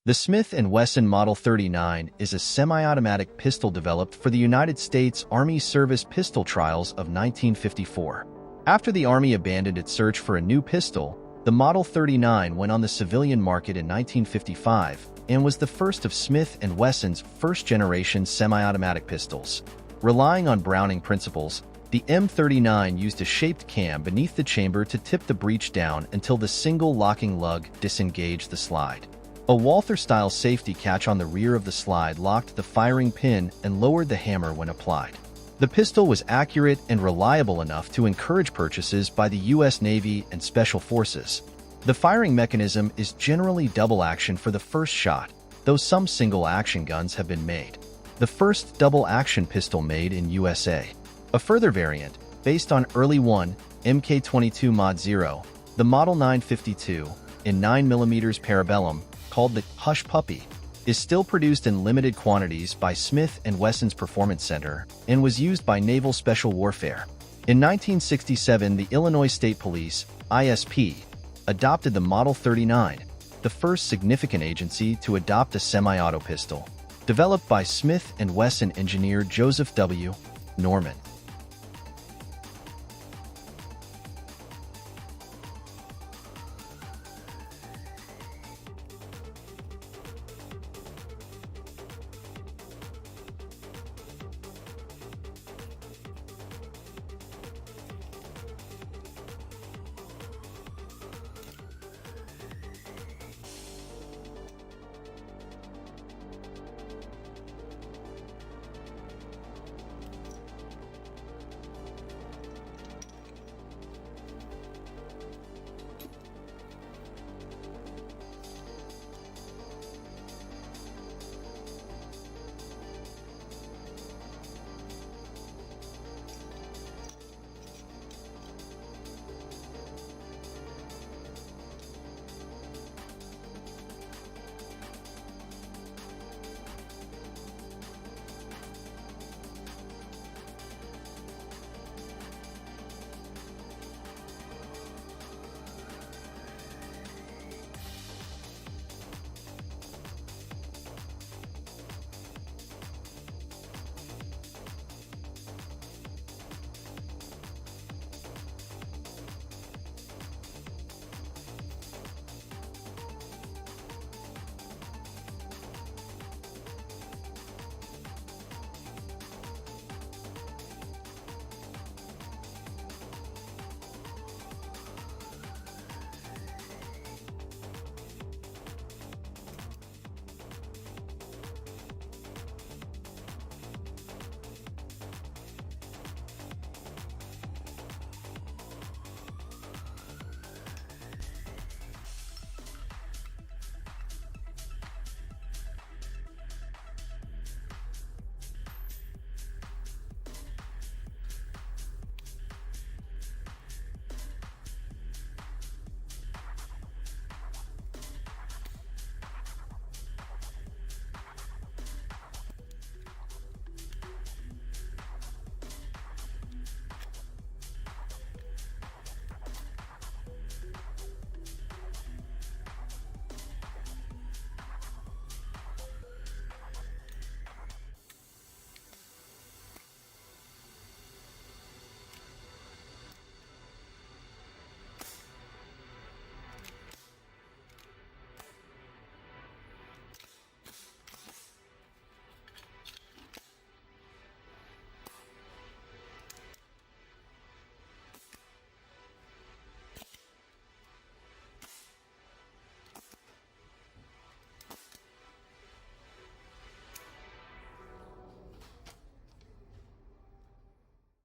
The Smith Wesson Model 39 is a semi-automatic pistol developed for the United States Army Service Pistol Trials of 1954. After the Army abandoned its search for a new pistol, the Model 39 went on the civilian market in 1955 and was the first of Smith & Wesson's first-generation semi-automatic pistols. Relying on Browning principles, the M39 used a shaped cam beneath the chamber to tip the breech down until the single locking lug disengaged the slide. A Walther-style safety catch on the rear of the slide locked the firing pin and lowered the hammer when applied. The pistol was accurate and reliable enough to encourage purchases by the U.S. Navy and Special Forces. The firing mechanism is generally double action for the first shot, though some single action guns have been made. The first double action pistol made in USA. A further variant, based on early Mk22 Mod 0, the Model 952, in 9mm Parabellum, called the Hush Puppy, is still produced in limited quantities by Smith & Wesson's Performance Center and was used by Naval Special Warfare. In 1967, the Illinois State Police, ISP, adopted the Model 39, the first significant agency to adopt a semi-auto pistol, developed by Smith & Wesson engineer Joseph W. Norman.